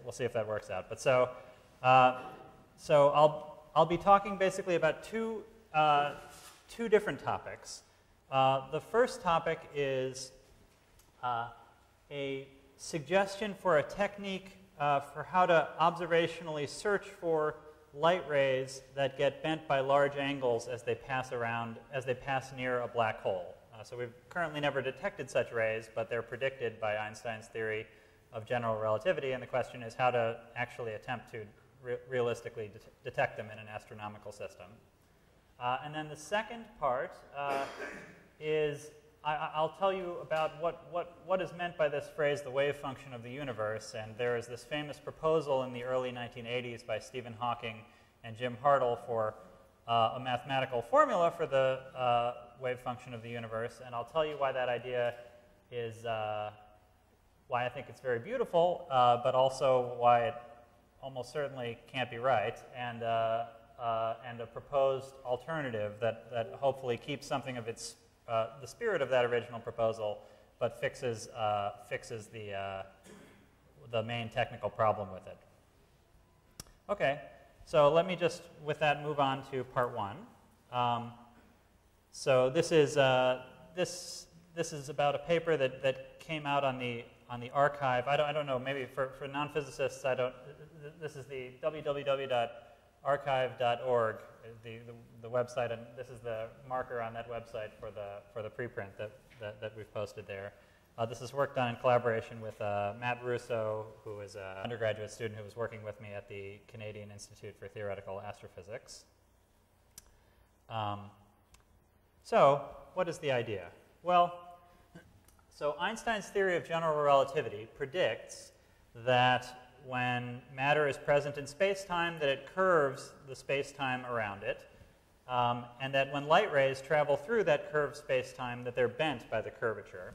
we'll see if that works out. But so I'll be talking basically about two different topics. The first topic is a suggestion for a technique for how to observationally search for light rays that get bent by large angles as they pass near a black hole. So we've currently never detected such rays, but they're predicted by Einstein's theory of general relativity, and the question is how to actually attempt to realistically detect them in an astronomical system. And then the second part is I'll tell you about what is meant by this phrase, the wave function of the universe. And there is this famous proposal in the early 1980s by Stephen Hawking and Jim Hartle for a mathematical formula for the wave function of the universe. And I'll tell you why that idea is, why I think it's very beautiful, but also why it almost certainly can't be right, and a proposed alternative that hopefully keeps something of its the spirit of that original proposal, but fixes the main technical problem with it. Okay, so let me just, with that, move on to part one. So this is about a paper that came out on the archive. I don't know. Maybe for non-physicists, this is the www.archive.org, the website, and this is the marker on that website for the preprint that we've posted there. This is work done in collaboration with Matt Russo, who is an undergraduate student who was working with me at the Canadian Institute for Theoretical Astrophysics. So what is the idea? Well, so Einstein's theory of general relativity predicts that when matter is present in space-time, that it curves the space-time around it, and that when light rays travel through that curved space-time, that they're bent by the curvature.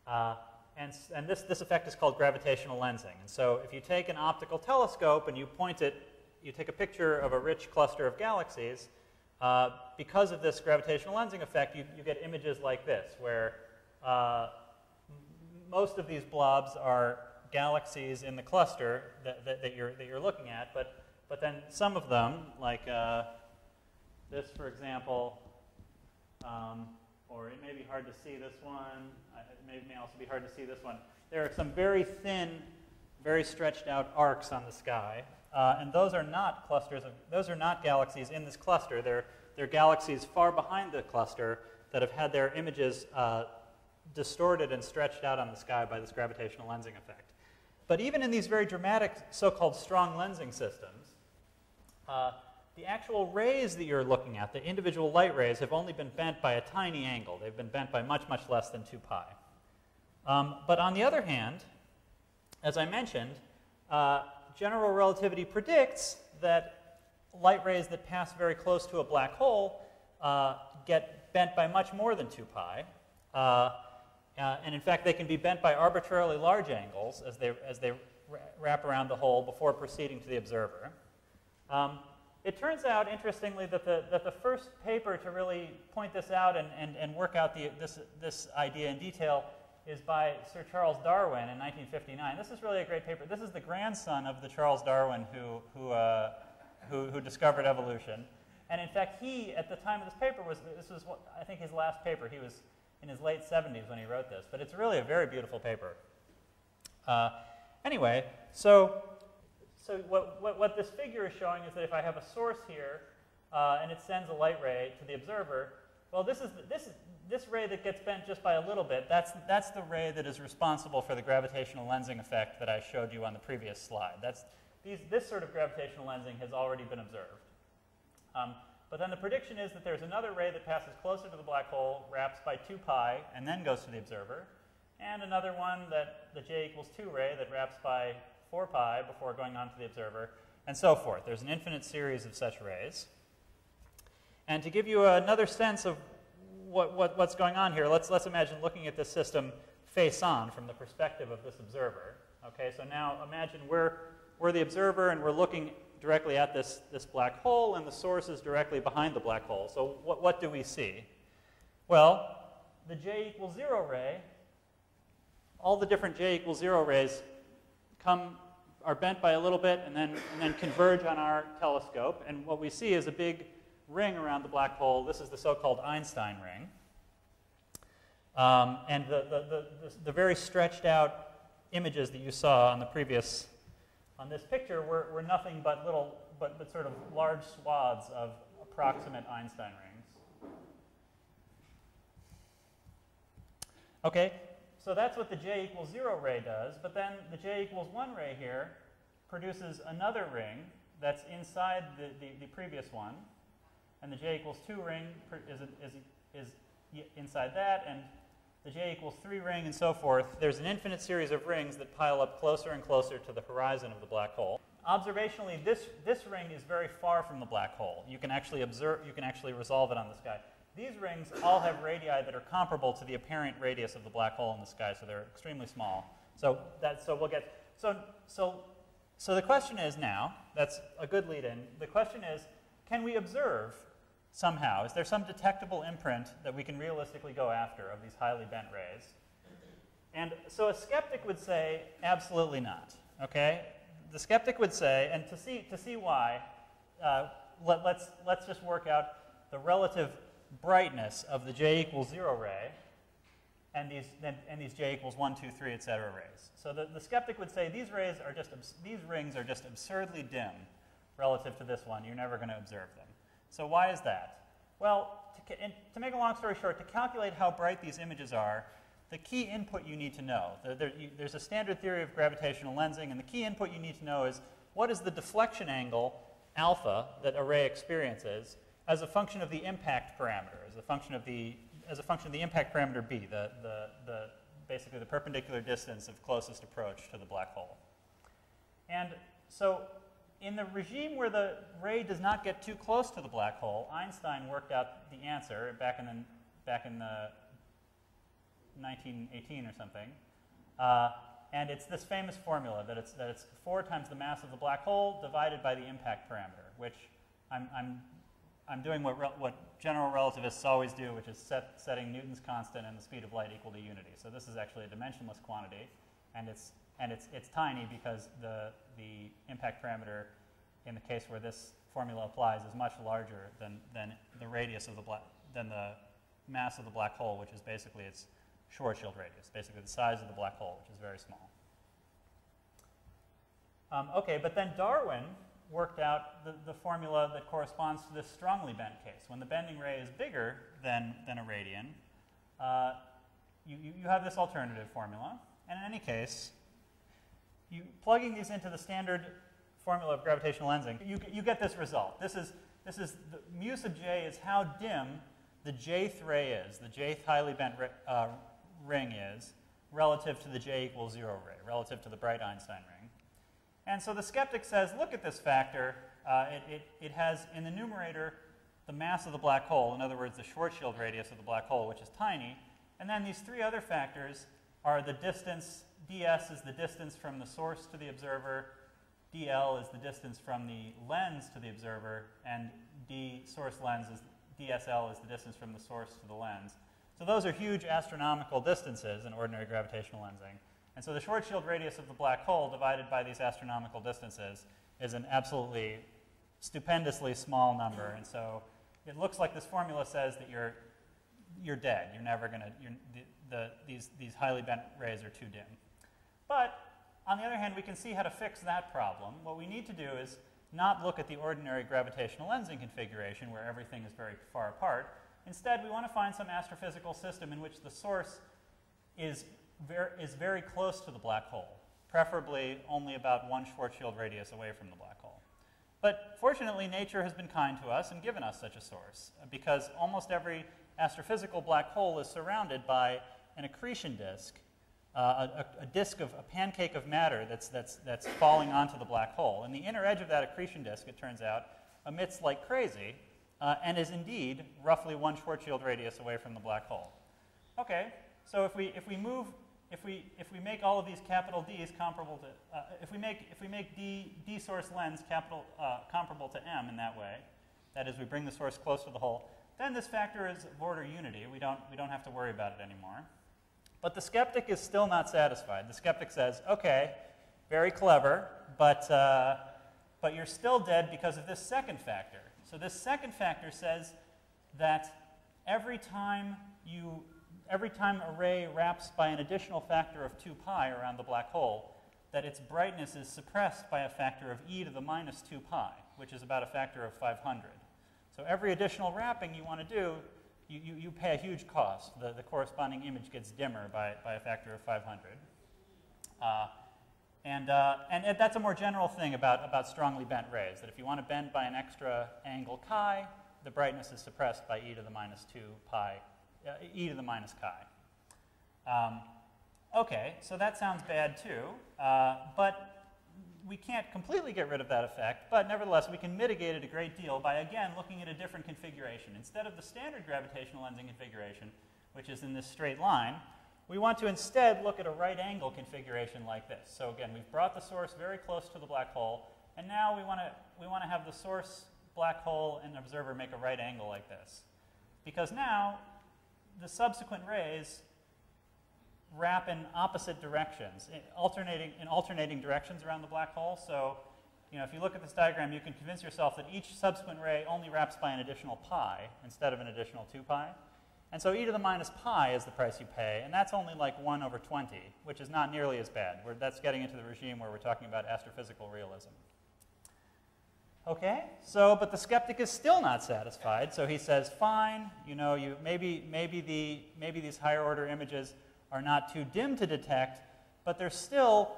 And this effect is called gravitational lensing. And so if you take an optical telescope and you point it, you take a picture of a rich cluster of galaxies, because of this gravitational lensing effect, you get images like this, where most of these blobs are galaxies in the cluster that you're looking at, but then some of them, like this, for example, or it may be hard to see this one. It may also be hard to see this one. There are some very thin, very stretched out arcs on the sky, and those are not those are not galaxies in this cluster. They're galaxies far behind the cluster that have had their images distorted and stretched out on the sky by this gravitational lensing effect. But even in these very dramatic so-called strong lensing systems, the actual rays that you're looking at, the individual light rays, have only been bent by a tiny angle. They've been bent by much, much less than 2 pi. But on the other hand, as I mentioned, general relativity predicts that light rays that pass very close to a black hole get bent by much more than 2 pi. And in fact, they can be bent by arbitrarily large angles as they wrap around the hole before proceeding to the observer. It turns out, interestingly, that the first paper to really point this out and work out this idea in detail is by Sir Charles Darwin in 1959. This is really a great paper. This is the grandson of the Charles Darwin who discovered evolution. And in fact, he, at the time of this paper, this was I think his last paper. He was in his late 70s when he wrote this, but it's really a very beautiful paper. Anyway, so what this figure is showing is that if I have a source here and it sends a light ray to the observer, well, this ray that gets bent just by a little bit, that's the ray that is responsible for the gravitational lensing effect that I showed you on the previous slide. This sort of gravitational lensing has already been observed. But then the prediction is that there's another ray that passes closer to the black hole, wraps by 2 pi, and then goes to the observer, and another one, the J = 2 ray, that wraps by 4 pi before going on to the observer, and so forth. There's an infinite series of such rays. And to give you another sense of what's going on here, let's imagine looking at this system face-on from the perspective of this observer. Okay, so now imagine we're the observer, and we're looking directly at this black hole, and the source is directly behind the black hole. So what do we see? Well, the J = 0 ray, all the different J = 0 rays come are bent by a little bit and then converge on our telescope. And what we see is a big ring around the black hole. This is the so-called Einstein ring. And the very stretched out images that you saw on this picture were nothing but but sort of large swaths of approximate Einstein rings. Okay, so that's what the j equals 0 ray does, but then the j equals 1 ray here produces another ring that's inside the previous one, and the j equals 2 ring is inside that, and the j equals 3 ring, and so forth. There's an infinite series of rings that pile up closer and closer to the horizon of the black hole. Observationally, this ring is very far from the black hole. You can actually resolve it on the sky. These rings all have radii that are comparable to the apparent radius of the black hole in the sky, so they're extremely small. So the question is now, that's a good lead-in. The question is, can we observe somehow? Is there some detectable imprint that we can realistically go after of these highly bent rays? And so a skeptic would say, absolutely not. Okay? The skeptic would say, and to see why, let's just work out the relative brightness of the j equals 0 ray and these j equals 1, 2, 3, etc. rays. So the skeptic would say these rings are just absurdly dim relative to this one. You're never going to observe them. So why is that? Well, to make a long story short, to calculate how bright these images are, the key input you need to know, there's a standard theory of gravitational lensing, and the key input you need to know is what is the deflection angle, alpha, that a ray experiences as a function of the impact parameter, as a function of the impact parameter b, basically the perpendicular distance of closest approach to the black hole. And so in the regime where the ray does not get too close to the black hole, Einstein worked out the answer back in the 1918 or something, and it's this famous formula that it's 4 times the mass of the black hole divided by the impact parameter, which I'm doing what general relativists always do, which is setting Newton's constant and the speed of light equal to unity. So this is actually a dimensionless quantity, and it's tiny because the impact parameter in the case where this formula applies is much larger than the radius of the mass of the black hole, which is basically its Schwarzschild radius, basically the size of the black hole, which is very small. Okay, but then Darwin worked out the formula that corresponds to this strongly bent case. When the bending ray is bigger than a radian, you have this alternative formula, and in any case, plugging these into the standard formula of gravitational lensing, you get this result. This is the mu sub j is how dim the jth ray is, the jth highly bent ring is, relative to the j equals 0 ray, relative to the bright Einstein ring. And so the skeptic says, look at this factor. It has in the numerator the mass of the black hole, in other words, the Schwarzschild radius of the black hole, which is tiny. And then these 3 other factors are the distance. ds is the distance from the source to the observer. dl is the distance from the lens to the observer. And dsl is the distance from the source to the lens. So those are huge astronomical distances in ordinary gravitational lensing. And so the Schwarzschild radius of the black hole divided by these astronomical distances is an absolutely stupendously small number. And so it looks like this formula says that you're dead. You're never going to, these highly bent rays are too dim. But on the other hand, we can see how to fix that problem. What we need to do is not look at the ordinary gravitational lensing configuration where everything is very far apart. Instead, we want to find some astrophysical system in which the source is very close to the black hole, preferably only about 1 Schwarzschild radius away from the black hole. But fortunately, nature has been kind to us and given us such a source, because almost every astrophysical black hole is surrounded by an accretion disk, a pancake of matter that's falling onto the black hole. And the inner edge of that accretion disk, it turns out, emits like crazy, and is indeed roughly 1 Schwarzschild radius away from the black hole. Okay, so if we make all of these capital D's comparable to, if we make D source lens comparable to M in that way, that is, we bring the source close to the hole, then this factor is of order unity. We don't have to worry about it anymore. But the skeptic is still not satisfied. The skeptic says, okay, very clever, but you're still dead because of this second factor. So this second factor says that every time a ray wraps by an additional factor of 2 pi around the black hole, that its brightness is suppressed by a factor of e to the minus 2 pi, which is about a factor of 500. So every additional wrapping you want to do, you pay a huge cost. The corresponding image gets dimmer by a factor of 500. And that's a more general thing about strongly bent rays, that if you want to bend by an extra angle chi, the brightness is suppressed by e to the minus 2 pi, e to the minus chi. Okay, so that sounds bad too, but we can't completely get rid of that effect, but nevertheless we can mitigate it a great deal by, again, looking at a different configuration. Instead of the standard gravitational lensing configuration, which is in this straight line, we want to instead look at a right angle configuration like this. So again, we've brought the source very close to the black hole, and now we want to have the source, black hole, and observer make a right angle like this. Because now the subsequent rays wrap in opposite directions, in alternating directions around the black hole. So, if you look at this diagram, you can convince yourself that each subsequent ray only wraps by an additional pi instead of an additional 2 pi. And so e to the minus pi is the price you pay, and that's only like 1 over 20, which is not nearly as bad. That's getting into the regime where we're talking about astrophysical realism. Okay, but the skeptic is still not satisfied, so he says, fine, maybe these higher order images are not too dim to detect, but they're still,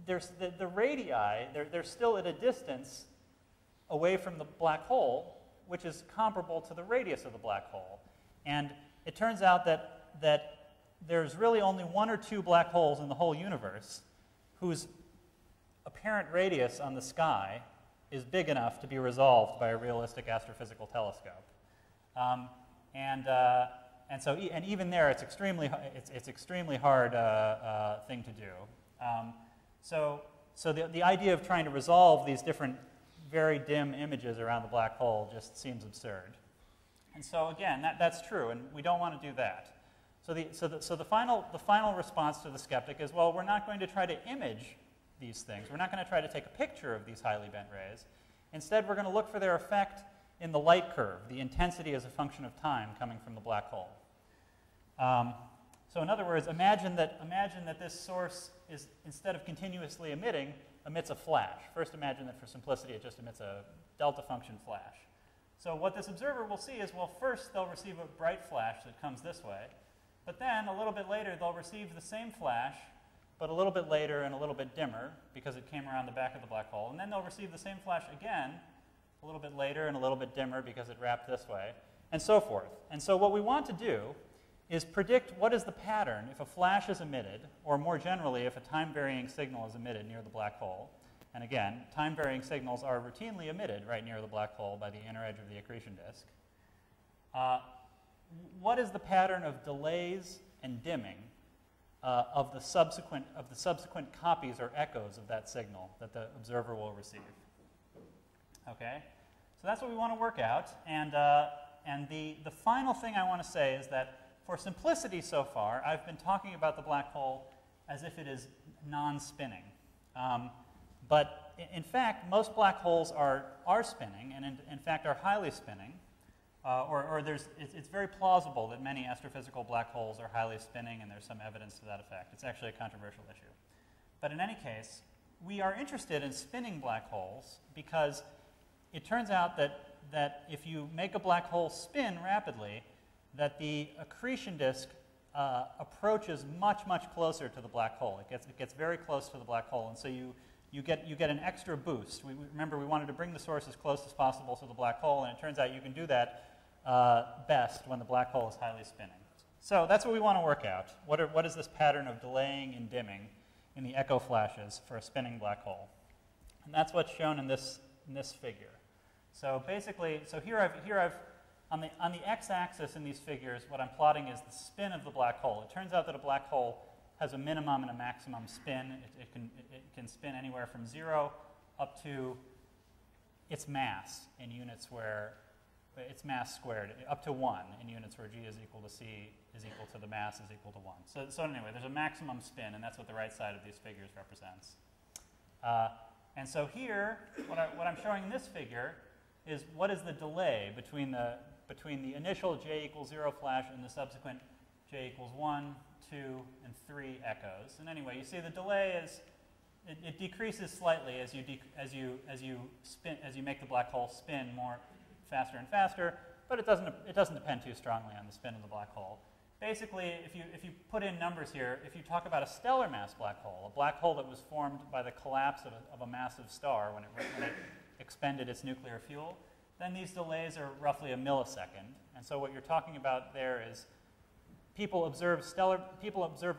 the radii, they're still at a distance away from the black hole, which is comparable to the radius of the black hole. And it turns out that there's really only 1 or 2 black holes in the whole universe whose apparent radius on the sky is big enough to be resolved by a realistic astrophysical telescope. And even there, it's extremely hard thing to do. So the idea of trying to resolve these different very dim images around the black hole just seems absurd. And so again, that's true, and we don't want to do that. So the final response to the skeptic is, well, we're not going to try to image these things. We're not going to try to take a picture of these highly bent rays. Instead, we're going to look for their effect in the light curve, the intensity as a function of time coming from the black hole. So in other words, imagine that this source is, instead of continuously emitting, emits a flash. First, imagine that for simplicity it just emits a delta function flash. So what this observer will see is, well, first they'll receive a bright flash that comes this way, but then a little bit later they'll receive the same flash, but a little bit later and a little bit dimmer because it came around the back of the black hole, and then they'll receive the same flash again a little bit later and a little bit dimmer because it wrapped this way, and so forth. And so what we want to do is predict what is the pattern if a flash is emitted, or more generally, if a time-varying signal is emitted near the black hole. And again, time-varying signals are routinely emitted right near the black hole by the inner edge of the accretion disk. What is the pattern of delays and dimming of the subsequent copies or echoes of that signal that the observer will receive? Okay, so that's what we want to work out. And the final thing I want to say is that for simplicity so far, I've been talking about the black hole as if it is non-spinning. But in fact, most black holes are spinning, and in fact are highly spinning. It's very plausible that many astrophysical black holes are highly spinning, and there's some evidence to that effect. It's actually a controversial issue. But in any case, we are interested in spinning black holes because it turns out that if you make a black hole spin rapidly, that the accretion disk approaches much, much closer to the black hole. It gets very close to the black hole, and so you get an extra boost. Remember, we wanted to bring the source as close as possible to the black hole, and it turns out you can do that best when the black hole is highly spinning. So that's what we want to work out. What is this pattern of delaying and dimming in the echo flashes for a spinning black hole? And that's what's shown in this figure. So basically, here I've on the x-axis in these figures, what I'm plotting is the spin of the black hole. It turns out that a black hole has a minimum and a maximum spin. It can spin anywhere from 0 up to its mass in units where its mass squared, up to 1 in units where g is equal to c is equal to the mass is equal to 1. So anyway, there's a maximum spin, and that's what the right side of these figures represents. And so here, what I'm showing in this figure is what is the delay between the initial j equals 0 flash and the subsequent j equals 1, 2, and 3 echoes. And anyway, you see the delay is it decreases slightly as you make the black hole spin more faster and faster, but it doesn't depend too strongly on the spin of the black hole. Basically, if you put in numbers here, if you talk about a stellar mass black hole that was formed by the collapse of a massive star when it expended its nuclear fuel, then these delays are roughly a millisecond. And so what you're talking about there is people observe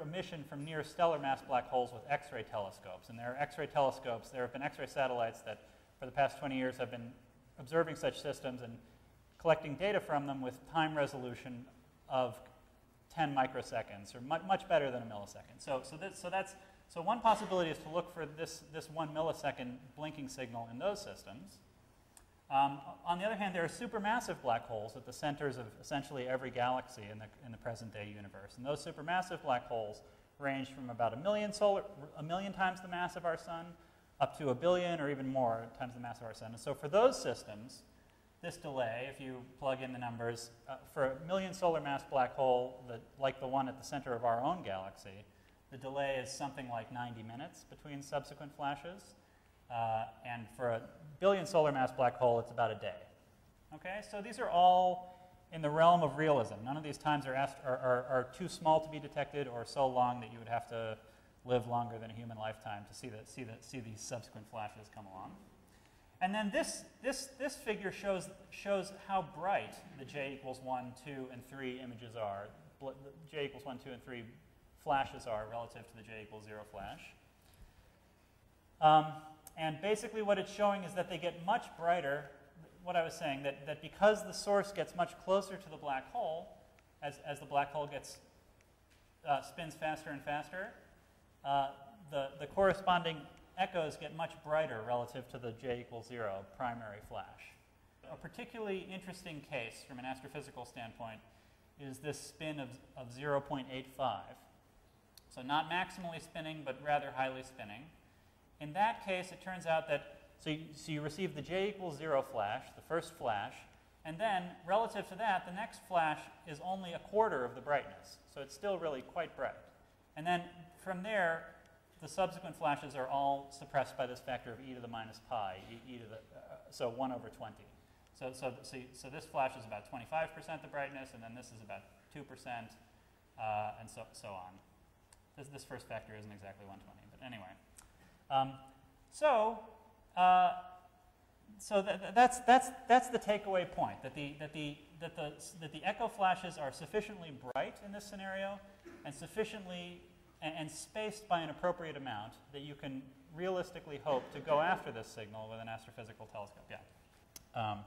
emission from near stellar mass black holes with X-ray telescopes. And there are X-ray telescopes, there have been X-ray satellites that for the past 20 years have been observing such systems and collecting data from them with time resolution of 10 microseconds, or much better than a millisecond. So one possibility is to look for this 1 millisecond blinking signal in those systems. On the other hand, there are supermassive black holes at the centers of essentially every galaxy in the present-day universe. And those supermassive black holes range from about a million times the mass of our sun up to 1 billion or even more times the mass of our sun. And so for those systems, this delay, if you plug in the numbers, for a million solar mass black hole like the one at the center of our own galaxy, the delay is something like 90 minutes between subsequent flashes. And for a billion solar mass black hole, it's about a day. Okay, so these are all in the realm of realism. None of these times are too small to be detected or so long that you would have to live longer than a human lifetime to see these subsequent flashes come along. And then this figure shows how bright the j equals 1, 2, and 3 images are. The j equals 1, 2, and 3 flashes are relative to the j equals 0 flash. And basically what it's showing is that they get much brighter, what I was saying, that because the source gets much closer to the black hole, as the black hole spins faster and faster, the corresponding echoes get much brighter relative to the j equals 0 primary flash. A particularly interesting case from an astrophysical standpoint is this spin of 0.85. So not maximally spinning, but rather highly spinning. In that case, it turns out that, so you receive the j equals 0 flash, the first flash, and then relative to that, the next flash is only a quarter of the brightness. So it's still really quite bright. And then from there, the subsequent flashes are all suppressed by this factor of e to the minus pi, so 1 over 20. So this flash is about 25% the brightness, and then this is about 2%, and so on. This first factor isn't exactly 120, but anyway. That's the takeaway point, that the echo flashes are sufficiently bright in this scenario and sufficiently and spaced by an appropriate amount that you can realistically hope to go after this signal with an astrophysical telescope. Yeah.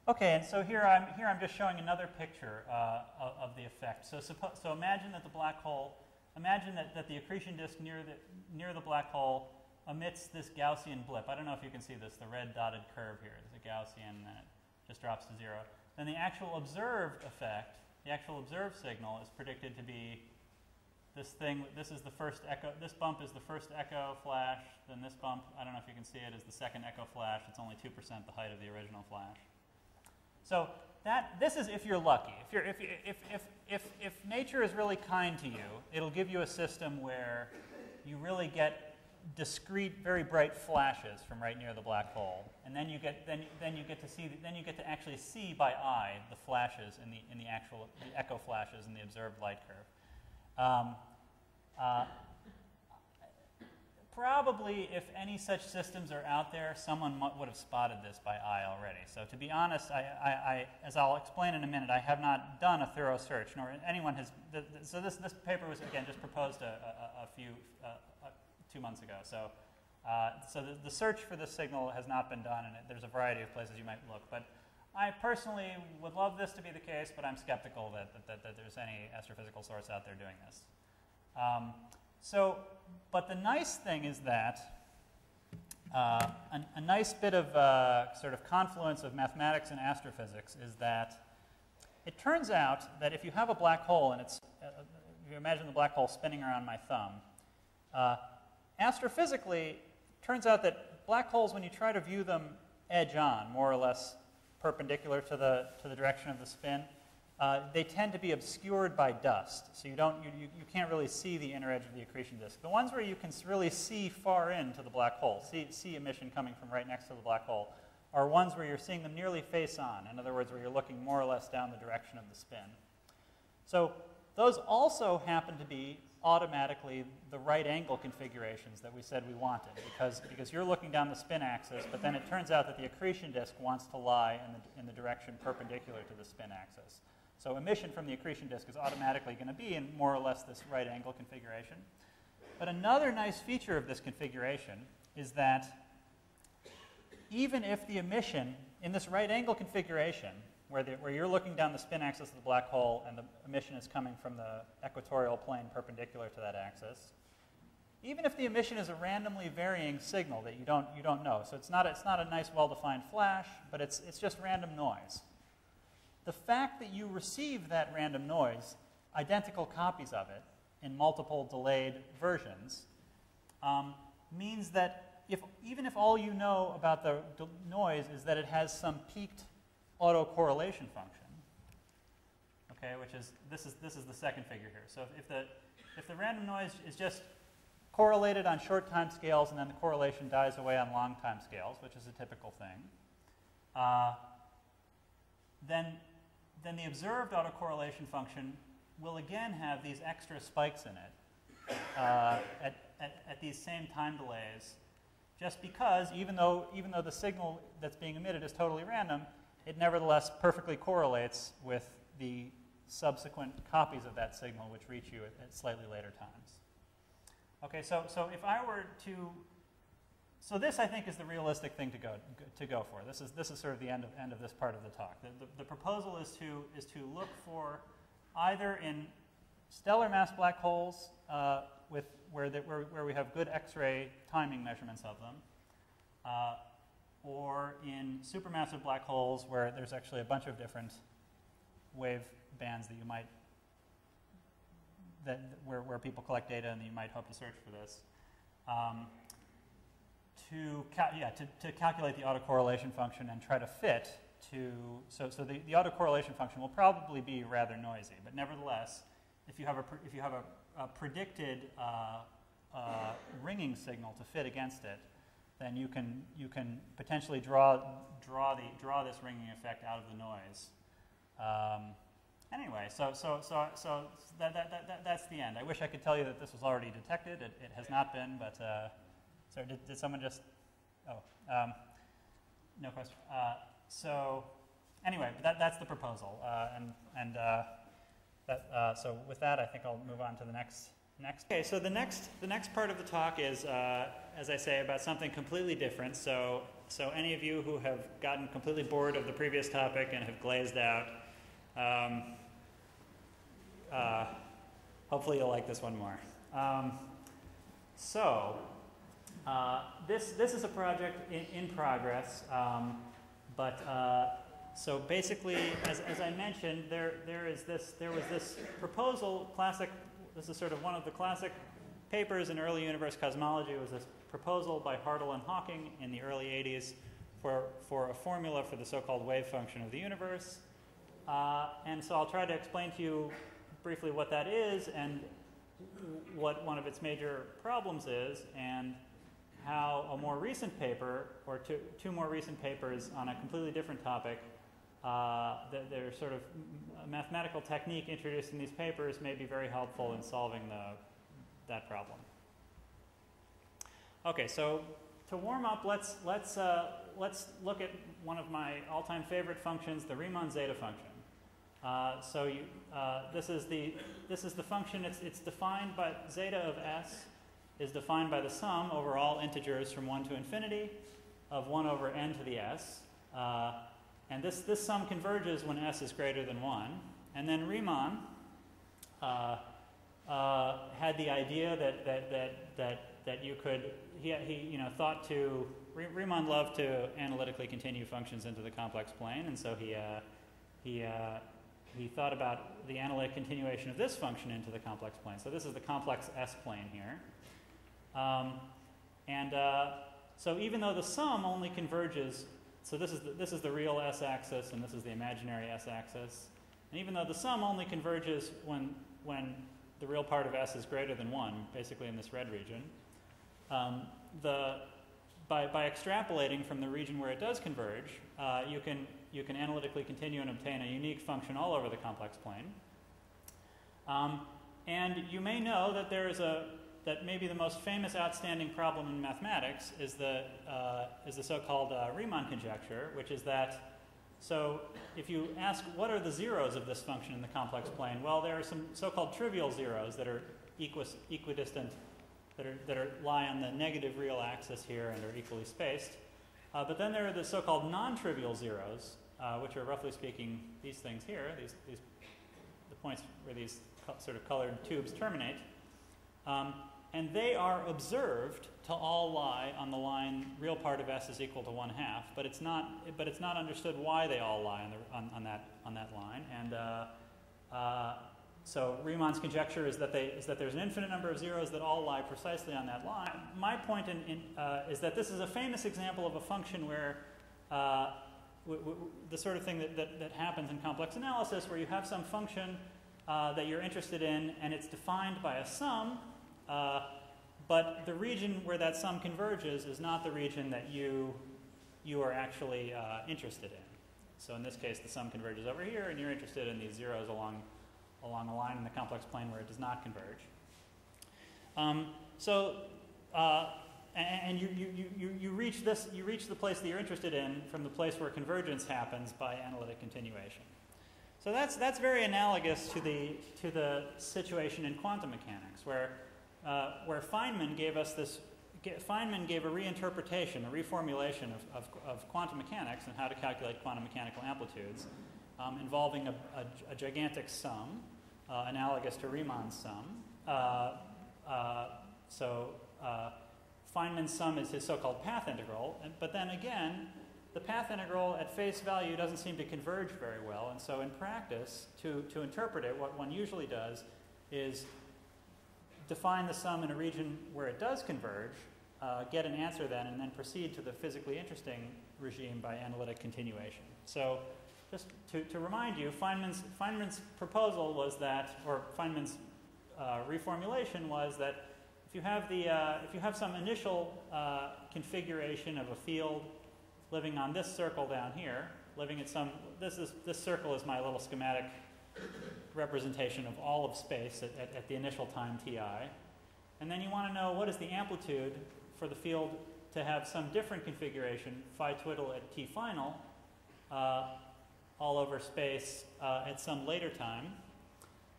Okay, and so here I'm just showing another picture of the effect. So imagine that the black hole, imagine that the accretion disk near the black hole emits this Gaussian blip. I don't know if you can see this, the red dotted curve here. There's a Gaussian, and it just drops to 0. Then the actual observed effect, the actual observed signal, is predicted to be this thing. This is the first echo. This bump is the first echo flash. Then this bump, I don't know if you can see it, is the second echo flash. It's only 2% the height of the original flash. So this is if you're lucky. If nature is really kind to you, it'll give you a system where you really get discrete, very bright flashes from right near the black hole, and then you get to actually see by eye the flashes in the echo flashes in the observed light curve. Probably, if any such systems are out there, someone would have spotted this by eye already. So to be honest, as I'll explain in a minute, I have not done a thorough search, nor anyone has. So this paper was again just proposed a few 2 months ago. So the search for this signal has not been done, and there's a variety of places you might look. But I personally would love this to be the case, but I'm skeptical that there's any astrophysical source out there doing this. But the nice thing is that a nice bit of sort of confluence of mathematics and astrophysics is that it turns out that if you have a black hole, and it's, if you imagine the black hole spinning around my thumb, astrophysically, it turns out that black holes, when you try to view them edge on, more or less perpendicular to the direction of the spin, they tend to be obscured by dust. So you can't really see the inner edge of the accretion disk. The ones where you can really see far into the black hole, see emission coming from right next to the black hole, are ones where you're seeing them nearly face on. In other words, where you're looking more or less down the direction of the spin. So those also happen to be automatically the right angle configurations that we said we wanted, because you're looking down the spin axis, but then it turns out that the accretion disk wants to lie in the direction perpendicular to the spin axis. So emission from the accretion disk is automatically going to be in more or less this right angle configuration. But another nice feature of this configuration is that even if the emission in this right angle configuration, where you're looking down the spin axis of the black hole and the emission is coming from the equatorial plane perpendicular to that axis, even if the emission is a randomly varying signal that you don't know, so it's not a nice well-defined flash, but it's just random noise. The fact that you receive that random noise, identical copies of it in multiple delayed versions, means that even if all you know about the noise is that it has some peaked autocorrelation function, okay, which is this is the second figure here. So if the random noise is just correlated on short time scales and then the correlation dies away on long time scales, which is a typical thing, then the observed autocorrelation function will again have these extra spikes in it at these same time delays, just because even though the signal that's being emitted is totally random, it nevertheless perfectly correlates with the subsequent copies of that signal which reach you at slightly later times. Okay, so if I were to, so this I think is the realistic thing to go for. This is sort of the end of this part of the talk. The proposal is to look for either in stellar mass black holes where we have good X-ray timing measurements of them, or in supermassive black holes where there's actually a bunch of different wave bands that you might, where people collect data and you might hope to search for this, to calculate the autocorrelation function and try to fit to, so the autocorrelation function will probably be rather noisy, but nevertheless, if you have a predicted ringing signal to fit against it, then you can potentially draw this ringing effect out of the noise. Anyway, so that's the end. I wish I could tell you that this was already detected. It has not been, but sorry, did someone just? Oh, no question. So anyway, that's the proposal, so with that, I think I'll move on to the next. Okay, so the next part of the talk is, as I say, about something completely different. So any of you who have gotten completely bored of the previous topic and have glazed out, hopefully you'll like this one more. This is a project in progress, so basically, as I mentioned, there was this proposal, this is sort of one of the classic papers in early universe cosmology. It was this proposal by Hartle and Hawking in the early 80s for a formula for the so-called wave function of the universe. And so I'll try to explain to you briefly what that is and what one of its major problems is, and how a more recent paper, or two more recent papers on a completely different topic, there's sort of a mathematical technique introduced in these papers may be very helpful in solving that problem. Okay, so to warm up, let's look at one of my all-time favorite functions, the Riemann zeta function. This is the function. It's defined by zeta of s is defined by the sum over all integers from 1 to infinity of 1 over n to the s. And this sum converges when s is greater than 1. And then Riemann had the idea that that you could, he thought to, Riemann loved to analytically continue functions into the complex plane, and so he thought about the analytic continuation of this function into the complex plane. So this is the complex S plane here. So even though the sum only converges, so this is the real S-axis and this is the imaginary S-axis, and even though the sum only converges when the real part of S is greater than 1, basically in this red region, by extrapolating from the region where it does converge, you can analytically continue and obtain a unique function all over the complex plane. And you may know that that maybe the most famous outstanding problem in mathematics is the so-called Riemann conjecture, which is that, so if you ask what are the zeros of this function in the complex plane, well, there are some so-called trivial zeros that are equidistant, that lie on the negative real axis here and are equally spaced. But then there are the so-called non-trivial zeros, which are roughly speaking these things here, the points where these sort of colored tubes terminate. And they are observed to all lie on the line real part of S is equal to 1/2, but it's not understood why they all lie on that line. And so Riemann's conjecture is that there's an infinite number of zeros that all lie precisely on that line. My point is that this is a famous example of a function where the sort of thing that happens in complex analysis, where you have some function that you're interested in, and it's defined by a sum, but the region where that sum converges is not the region that you are actually interested in. So in this case, the sum converges over here, and you're interested in these zeros along a line in the complex plane where it does not converge. And you reach the place that you're interested in from the place where convergence happens by analytic continuation. So that's very analogous to the situation in quantum mechanics, where Feynman gave us this. Feynman gave a reinterpretation, a reformulation of quantum mechanics and how to calculate quantum mechanical amplitudes, involving a gigantic sum, analogous to Riemann's sum. Feynman's sum is his so-called path integral, but then again, the path integral at face value doesn't seem to converge very well, and so in practice, to interpret it, what one usually does is define the sum in a region where it does converge, get an answer then, and then proceed to the physically interesting regime by analytic continuation. So just to remind you, Feynman's proposal was that, or Feynman's reformulation was that if you have some initial configuration of a field living on this circle down here, living at some, this circle is my little schematic representation of all of space at the initial time ti, and then you want to know what is the amplitude for the field to have some different configuration, phi twiddle at t final, all over space at some later time.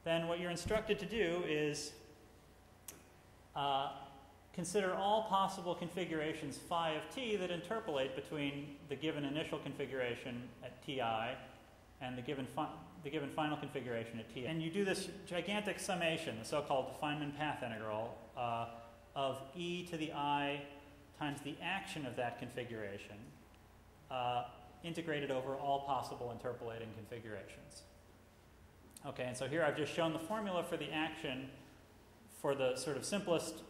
Then what you're instructed to do is consider all possible configurations phi of t that interpolate between the given initial configuration at ti and the given final configuration at t. And you do this gigantic summation, the so-called Feynman path integral, of e to the I times the action of that configuration, integrated over all possible interpolating configurations. Okay, and so here I've just shown the formula for the action for the sort of simplest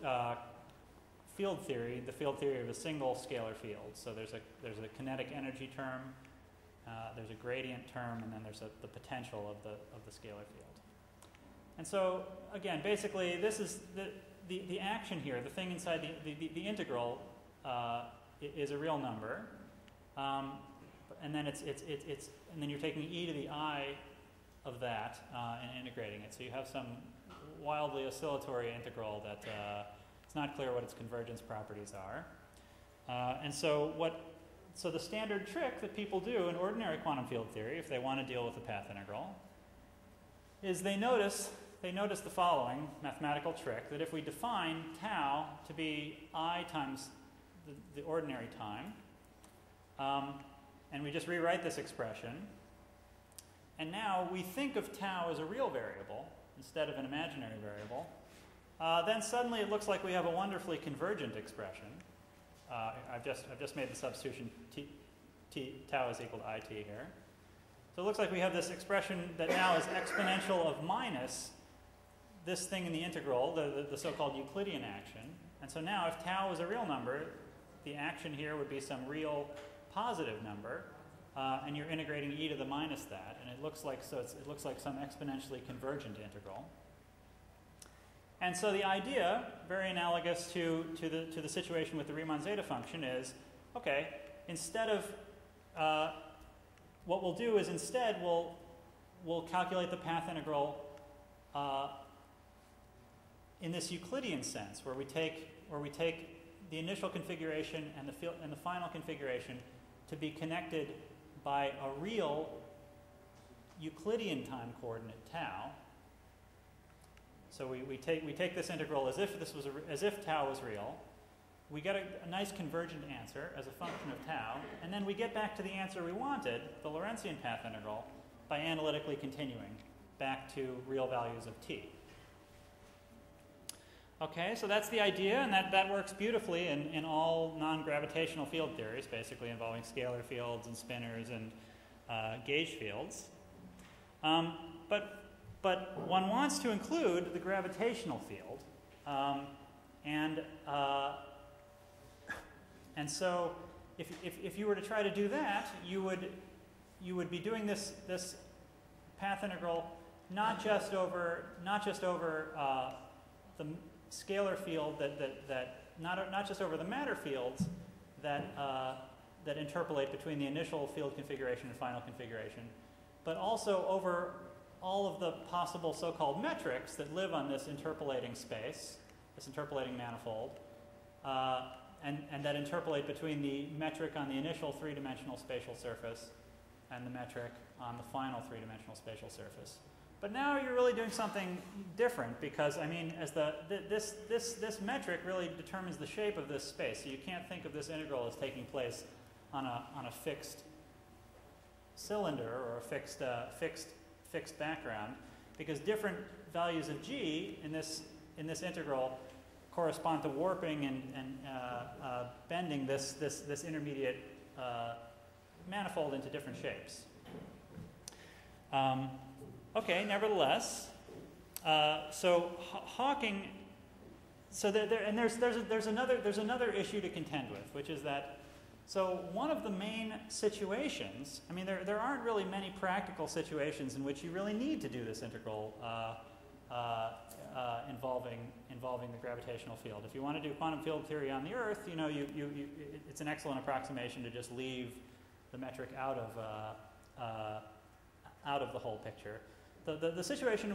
field theory, the field theory of a single scalar field. So there's a kinetic energy term, there's a gradient term, and then there's the potential of the scalar field. And so again, basically, this is the action here. The thing inside the integral is a real number, and then and then you're taking e to the I of that and integrating it. So you have some wildly oscillatory integral that it's not clear what its convergence properties are. And so the standard trick that people do in ordinary quantum field theory, if they want to deal with the path integral, is they notice the following mathematical trick, that if we define tau to be I times the ordinary time, and we just rewrite this expression, and now we think of tau as a real variable instead of an imaginary variable, then suddenly it looks like we have a wonderfully convergent expression. I've just made the substitution tau is equal to IT here. So it looks like we have this expression that now is exponential of minus this thing in the integral, the so-called Euclidean action. And so now if tau is a real number, the action here would be some real positive number, and you're integrating e to the minus that, and it looks like some exponentially convergent integral. And so the idea, very analogous to the situation with the Riemann zeta function, is okay. Instead of what we'll do is instead we'll calculate the path integral in this Euclidean sense, where we take the initial configuration and the final configuration to be connected by a real Euclidean time coordinate tau. So we take this integral as if tau was real. We get a nice convergent answer as a function of tau, and then we get back to the answer we wanted, the Lorentzian path integral, by analytically continuing back to real values of t. Okay, so that's the idea, and that works beautifully in all non-gravitational field theories, basically involving scalar fields and spinors and gauge fields. But one wants to include the gravitational field, and so if you were to try to do that, you would be doing this path integral not just over the scalar field not just over the matter fields that interpolate between the initial field configuration and final configuration, but also over all of the possible so-called metrics that live on this interpolating space, this interpolating manifold, and that interpolate between the metric on the initial three-dimensional spatial surface and the metric on the final three-dimensional spatial surface. But now you're really doing something different, because I mean, as this metric really determines the shape of this space. So you can't think of this integral as taking place on a fixed cylinder or a fixed background, because different values of g in this integral correspond to warping and bending this intermediate manifold into different shapes. Okay, nevertheless, so Hawking, so there's another issue to contend with, which is that, so one of the main situations, I mean, there aren't really many practical situations in which you really need to do this integral involving the gravitational field. If you want to do quantum field theory on the Earth, you know, it's an excellent approximation to just leave the metric out of the whole picture. The situation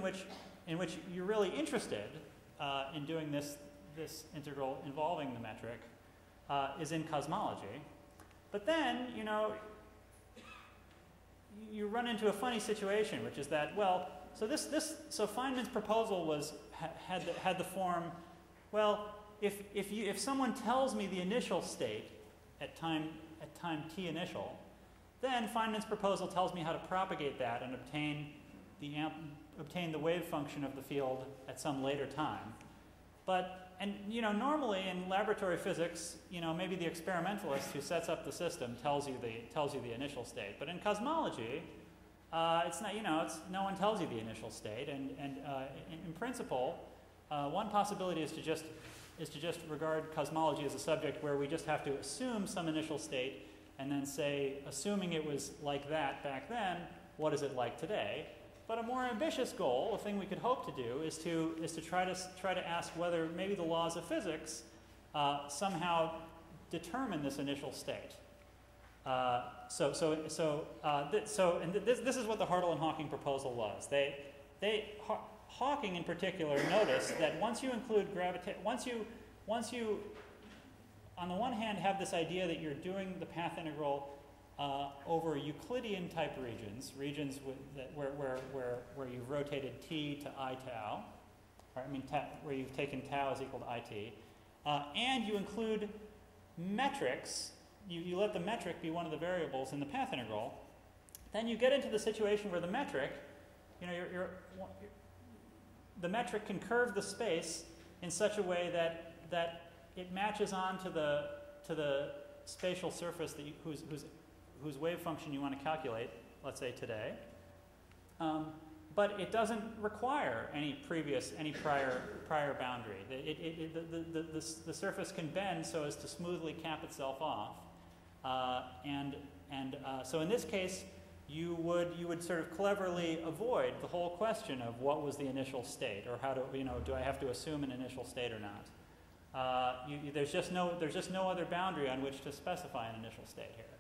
in which you're really interested in doing this integral involving the metric is in cosmology. But then, you know, you run into a funny situation, which is that, well, so Feynman's proposal had the form, well, if someone tells me the initial state at time t initial, then Feynman's proposal tells me how to propagate that and obtain the wave function of the field at some later time. And you know, normally in laboratory physics, you know, maybe the experimentalist who sets up the system tells you the initial state. But in cosmology, it's not, you know, no one tells you the initial state. And in principle, one possibility is to just regard cosmology as a subject where we just have to assume some initial state and then say, assuming it was like that back then, what is it like today? But a more ambitious goal, a thing we could hope to do, is to try to ask whether maybe the laws of physics somehow determine this initial state. So this is what the Hartle and Hawking proposal was. Hawking in particular noticed that once you include once you on the one hand have this idea that you're doing the path integral over Euclidean type regions where you've rotated t to I tau, where you've taken tau is equal to it, and you include metrics, you let the metric be one of the variables in the path integral, then you get into the situation where the metric, you know, the metric can curve the space in such a way that it matches on to the spatial surface that whose wave function you want to calculate, let's say today. But it doesn't require any prior boundary. The surface can bend so as to smoothly cap itself off, so in this case, you would sort of cleverly avoid the whole question of what was the initial state, or how do I have to assume an initial state or not? There's just no other boundary on which to specify an initial state here.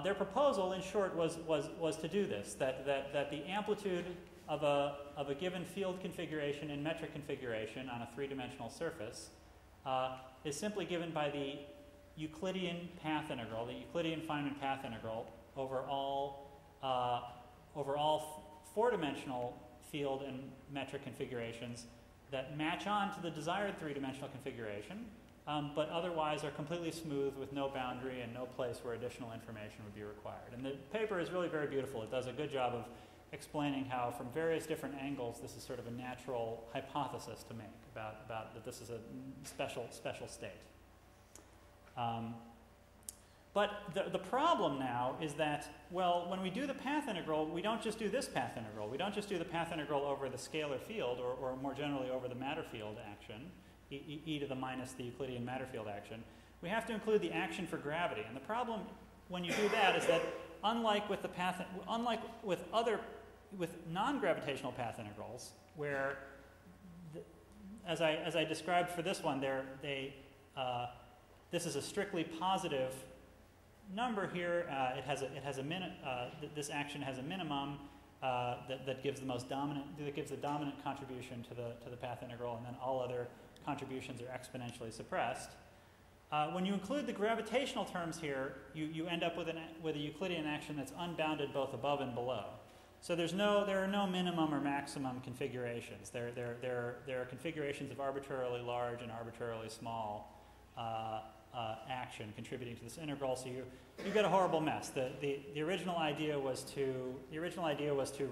Their proposal, in short, was to do this, that the amplitude of a given field configuration and metric configuration on a three-dimensional surface is simply given by the Euclidean path integral, the Euclidean Feynman path integral over all four-dimensional field and metric configurations that match on to the desired three-dimensional configuration, but otherwise are completely smooth with no boundary and no place where additional information would be required. And the paper is really very beautiful. It does a good job of explaining how, from various different angles, this is sort of a natural hypothesis to make about that this is a special state. But the problem now is that, well, when we do the path integral, we don't just do this path integral. We don't just do the path integral over the scalar field, or more generally over the matter field action, e to the minus the Euclidean matter field action. We have to include the action for gravity. And the problem when you do that is that unlike with non-gravitational path integrals, where as I described for this one, this is a strictly positive number here. This action has a minimum that gives the dominant contribution to the path integral, and then all other contributions are exponentially suppressed. When you include the gravitational terms here, you end up with a Euclidean action that's unbounded both above and below. So there are no minimum or maximum configurations. There are configurations of arbitrarily large and arbitrarily small action contributing to this integral. So you get a horrible mess. The original idea was to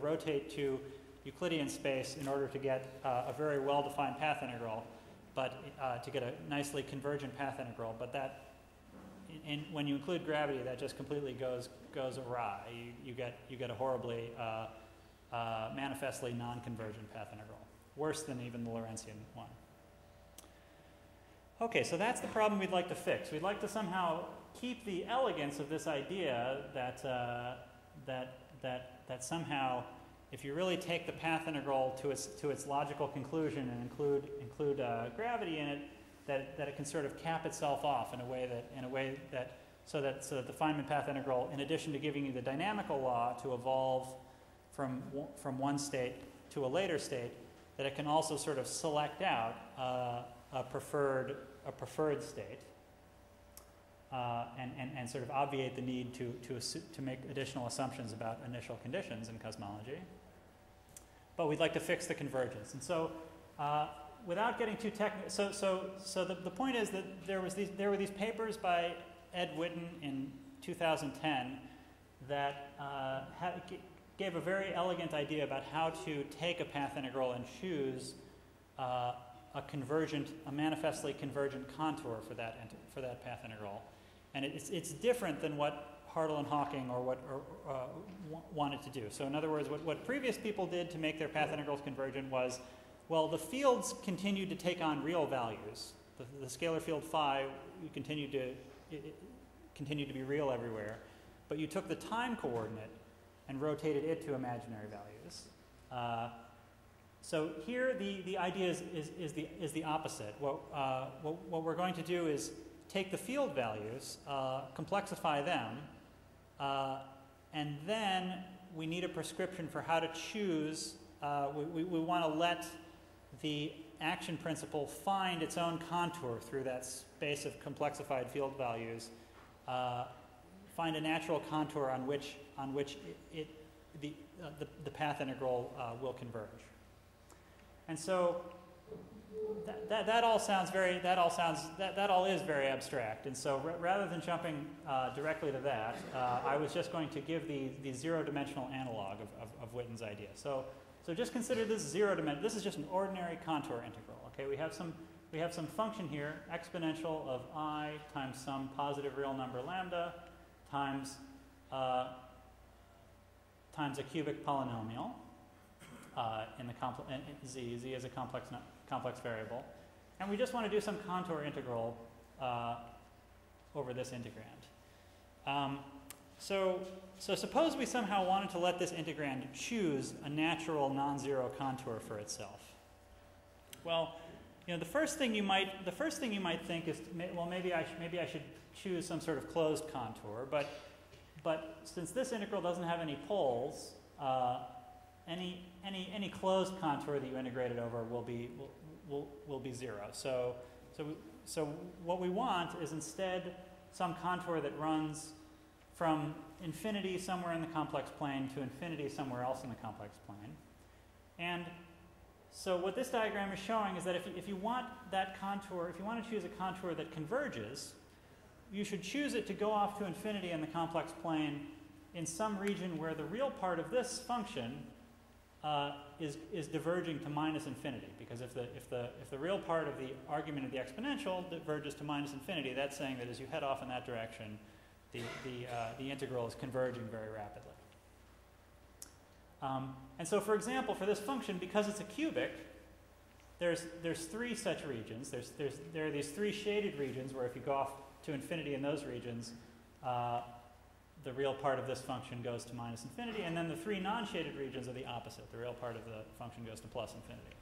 rotate to Euclidean space in order to get a very well-defined path integral, but to get a nicely convergent path integral. But when you include gravity, that just completely goes awry. You get a horribly manifestly non-convergent path integral, worse than even the Lorentzian one. Okay, so that's the problem we'd like to fix. We'd like to somehow keep the elegance of this idea that somehow, if you really take the path integral to its logical conclusion and include gravity in it, that it can sort of cap itself off in a way that so that the Feynman path integral, in addition to giving you the dynamical law to evolve from one state to a later state, that it can also sort of select out a preferred state, and sort of obviate the need to make additional assumptions about initial conditions in cosmology. But we'd like to fix the convergence. And so, without getting too technical, so the point is that there were these papers by Ed Witten in 2010 that gave a very elegant idea about how to take a path integral and choose a manifestly convergent contour for that path integral, and it's different than what Hartle and Hawking wanted to do. So in other words, what previous people did to make their path integrals convergent was, well, the fields continued to take on real values. The scalar field phi continued to be real everywhere, but you took the time coordinate and rotated it to imaginary values. So here the idea is the opposite. What we're going to do is take the field values, complexify them, and then we need a prescription for how to choose. We want to let the action principle find its own contour through that space of complexified field values, find a natural contour on which the path integral will converge. And so that all is very abstract. And so rather than jumping directly to that, I was just going to give the zero-dimensional analog of Witten's idea. So So just consider this zero dimension. This is just an ordinary contour integral. Okay, we have some function here, exponential of I times some positive real number lambda times times a cubic polynomial in the z. Z is a complex variable, and we just want to do some contour integral over this integrand. So suppose we somehow wanted to let this integrand choose a natural non-zero contour for itself. Well, the first thing you might think is, well, maybe I should choose some sort of closed contour, but since this integral doesn't have any poles, any closed contour that you integrated over will be zero. So what we want is instead some contour that runs from infinity somewhere in the complex plane to infinity somewhere else in the complex plane. And so what this diagram is showing is that if you want that contour, if you want to choose a contour that converges, you should choose it to go off to infinity in the complex plane in some region where the real part of this function is diverging to minus infinity. Because if the real part of the argument of the exponential diverges to minus infinity, that's saying that as you head off in that direction, the integral is converging very rapidly. And so, for example, for this function, because it's a cubic, there's three such regions. There are these three shaded regions where if you go off to infinity in those regions, the real part of this function goes to minus infinity, and then the three non-shaded regions are the opposite. The real part of the function goes to plus infinity.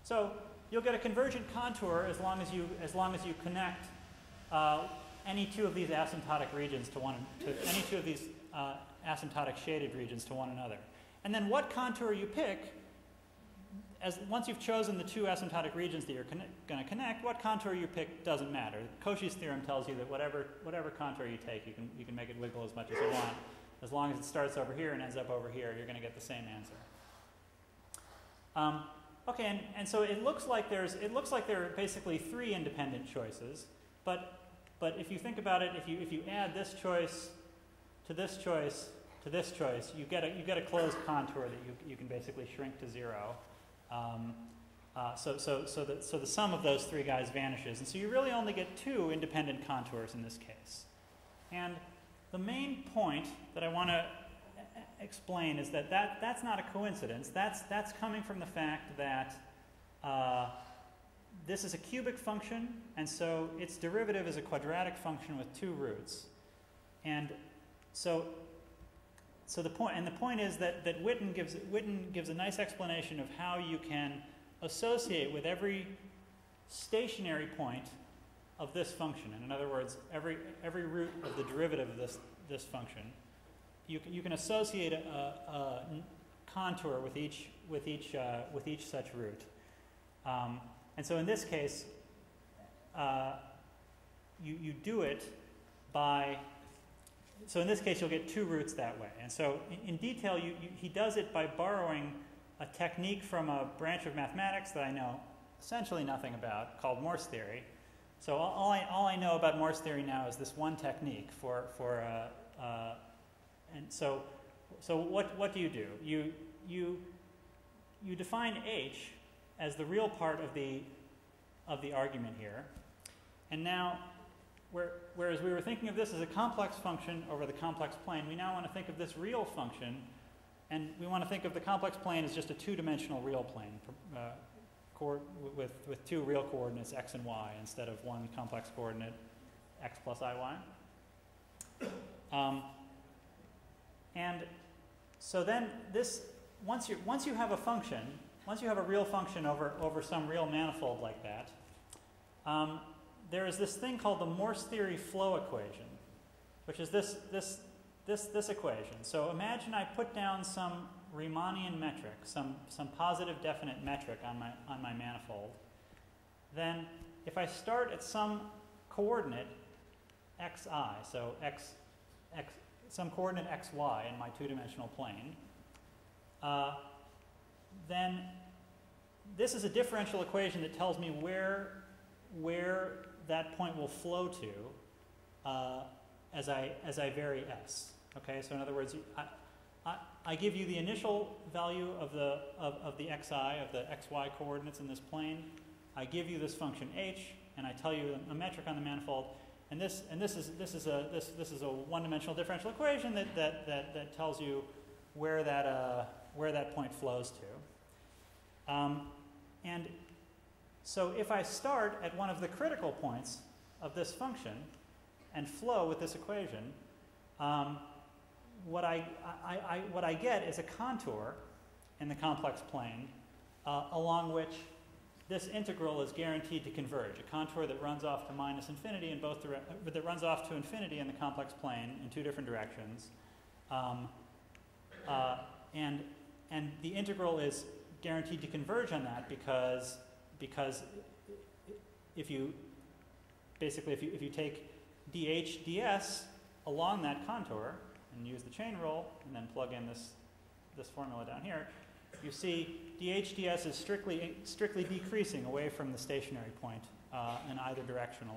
So you'll get a convergent contour as long as you connect any two of these asymptotic regions to any two of these asymptotic shaded regions to one another. And then what contour you pick, once you've chosen the two asymptotic regions that you're going to connect, what contour you pick doesn't matter. Cauchy's theorem tells you that whatever contour you take, you can make it wiggle as much as you want. As long as it starts over here and ends up over here, you're going to get the same answer. Okay, and so it looks like there are basically three independent choices, but if you think about it, if you add this choice to this choice to this choice, you get a closed contour that you can basically shrink to zero. So the sum of those three guys vanishes, and so you really only get two independent contours in this case. And the main point that I want to explain is that's not a coincidence. That's coming from the fact that this is a cubic function, and so its derivative is a quadratic function with two roots. And so the point is that Witten gives a nice explanation of how you can associate with every stationary point of this function. And in other words, every root of the derivative of this function, you can associate a contour with each such root. And so in this case, you do it by. So in this case, you'll get two roots that way. And so in detail, he does it by borrowing a technique from a branch of mathematics that I know essentially nothing about, called Morse theory. So all I know about Morse theory now is this one technique and so what do? You define h as the real part of the argument here, and now. Whereas we were thinking of this as a complex function over the complex plane, we now want to think of this real function, and we want to think of the complex plane as just a two-dimensional real plane with two real coordinates x and y instead of one complex coordinate x plus iy. And so then once you have a function, once you have a real function over some real manifold like that, there is this thing called the Morse theory flow equation, which is this equation. So imagine I put down some Riemannian metric, some positive definite metric on my manifold. Then if I start at some coordinate xi, so some coordinate xy in my two-dimensional plane, then this is a differential equation that tells me where that point will flow to as I vary s. Okay, so in other words, I give you the initial value of the xi, of the xy coordinates in this plane. I give you this function h, and I tell you a metric on the manifold. And this is a one-dimensional differential equation that tells you where that point flows to. And so if I start at one of the critical points of this function and flow with this equation, what I get is a contour in the complex plane along which this integral is guaranteed to converge, a contour that runs off to minus infinity in both that runs off to infinity in the complex plane in two different directions, and the integral is guaranteed to converge on that because if you take dh ds along that contour and use the chain rule and then plug in this formula down here, you see dh ds is strictly decreasing away from the stationary point in either direction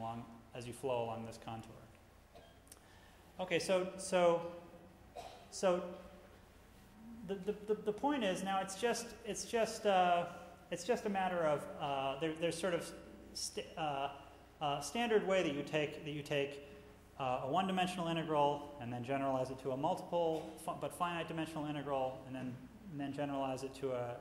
as you flow along this contour. Okay, so the point is now it's just a matter of there's sort of standard way that you take a one-dimensional integral and then generalize it to a multiple but finite dimensional integral and then generalize it to a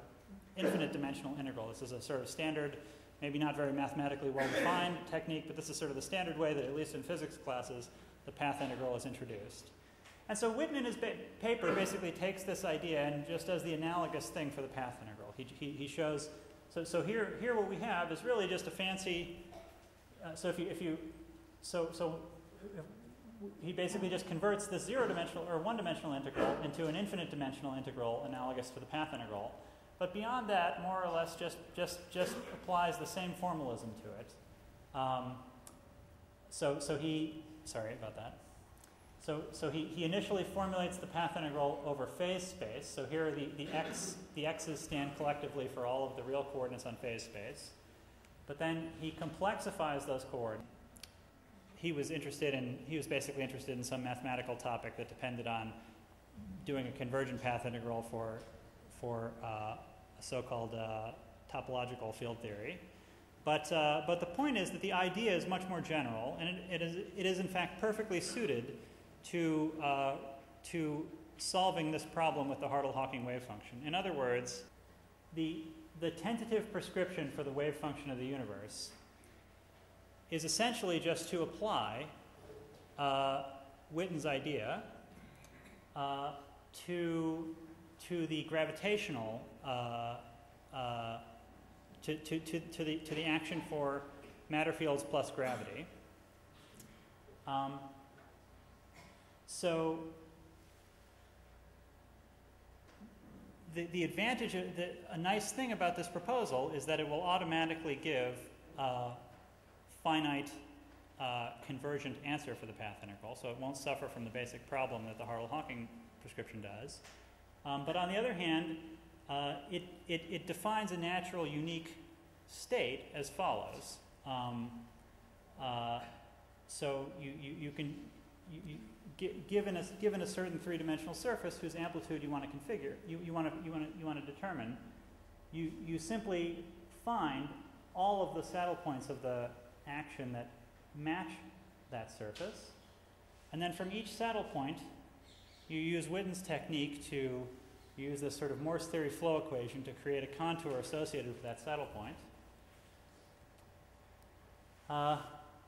infinite dimensional integral. This is a sort of standard, maybe not very mathematically well-defined technique, but this is sort of the standard way that, at least in physics classes, the path integral is introduced. And so Witten in his paper basically takes this idea and just does the analogous thing for the path integral. He shows, so here what we have is really just a fancy, he basically just converts this zero-dimensional or one-dimensional integral into an infinite dimensional integral analogous to the path integral. But beyond that, more or less just applies the same formalism to it. Sorry about that. So he initially formulates the path integral over phase space. So here the x's stand collectively for all of the real coordinates on phase space. But then he complexifies those coordinates. He was basically interested in some mathematical topic that depended on doing a convergent path integral for a so-called topological field theory. But the point is that the idea is much more general, and it is in fact perfectly suited to solving this problem with the Hartle-Hawking wave function. In other words, the tentative prescription for the wave function of the universe is essentially just to apply Witten's idea to the gravitational to the action for matter fields plus gravity. So the advantage, a nice thing about this proposal is that it will automatically give finite convergent answer for the path integral, so it won't suffer from the basic problem that the Hartle-Hawking prescription does. But on the other hand, it defines a natural unique state as follows. So given a certain three-dimensional surface whose amplitude you want to configure, you want to determine, you simply find all of the saddle points of the action that match that surface, and then from each saddle point you use Witten's technique to use this sort of Morse theory flow equation to create a contour associated with that saddle point.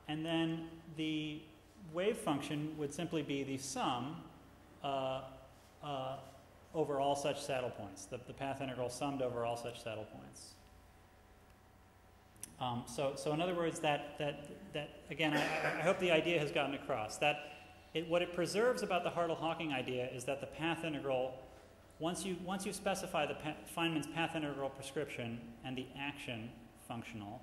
And then the wave function would simply be the sum over all such saddle points, the path integral summed over all such saddle points. So in other words, that again, I hope the idea has gotten across. What it preserves about the Hartle-Hawking idea is that the path integral, once you specify the Feynman's path integral prescription and the action functional,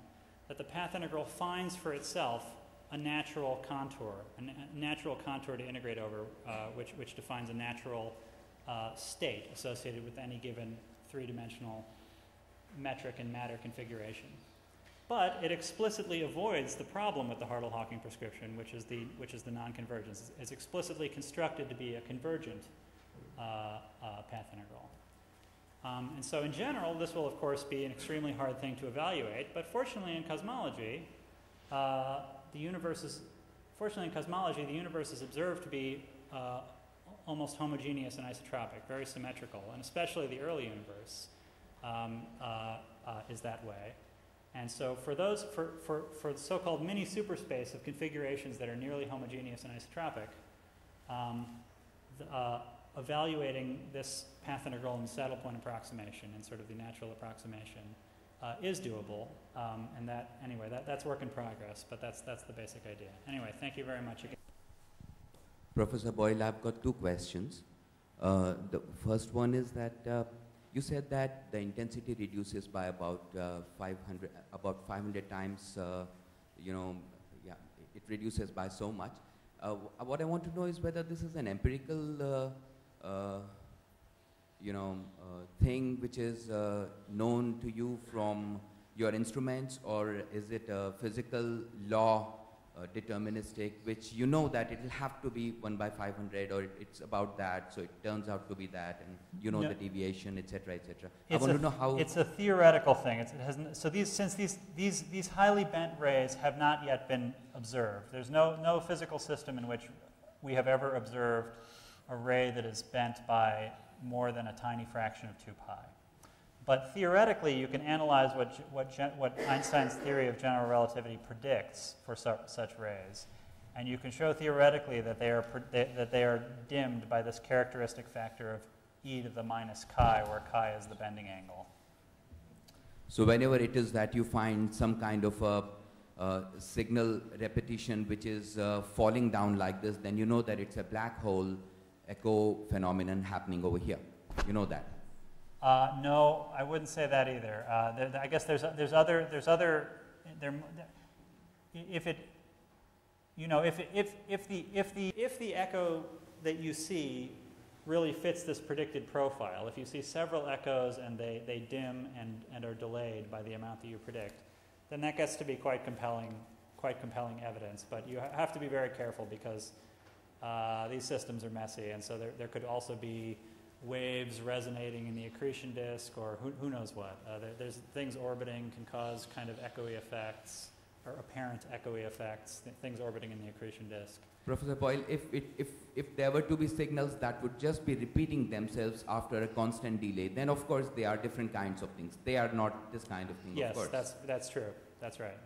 that the path integral finds for itself a natural contour to integrate over, which defines a natural state associated with any given three-dimensional metric and matter configuration. But it explicitly avoids the problem with the Hartle-Hawking prescription, which is the non-convergence. It's explicitly constructed to be a convergent path integral. And so in general, this will of course be an extremely hard thing to evaluate, but fortunately in cosmology, the universe is observed to be almost homogeneous and isotropic, very symmetrical, and especially the early universe is that way. And so for the so-called mini superspace of configurations that are nearly homogeneous and isotropic, evaluating this path integral in saddle point approximation and sort of the natural approximation is doable. And that's work in progress, but that's the basic idea. Anyway, thank you very much again. Professor Boyle, I've got two questions. The first one is that you said that the intensity reduces by about 500 times. It reduces by so much. What I want to know is whether this is an empirical, thing which is known to you from your instruments, or is it a physical law, deterministic, which you know that it will have to be 1 by 500, or it's about that, so it turns out to be that, and you know the deviation, etc., etc. I want to know how. It's a theoretical thing. So these highly bent rays have not yet been observed. There's no physical system in which we have ever observed a ray that is bent by more than a tiny fraction of 2 pi. But theoretically, you can analyze what Einstein's theory of general relativity predicts for such rays, and you can show theoretically that they are dimmed by this characteristic factor of e to the minus chi, where chi is the bending angle. So whenever it is that you find some kind of a signal repetition which is falling down like this, then you know that it's a black hole echo phenomenon happening over here. You know that. No, I wouldn't say that either. I guess there's other if the echo that you see really fits this predicted profile, if you see several echoes and they dim and are delayed by the amount that you predict, then that gets to be quite compelling evidence. But you have to be very careful because these systems are messy, and so there could also be waves resonating in the accretion disk, or who knows what. There's things orbiting can cause kind of echoey effects, or apparent echoey effects, things orbiting in the accretion disk. Professor Boyle, if there were to be signals that would just be repeating themselves after a constant delay, then of course they are different kinds of things. They are not this kind of thing, yes, of course. Yes, that's true. That's right.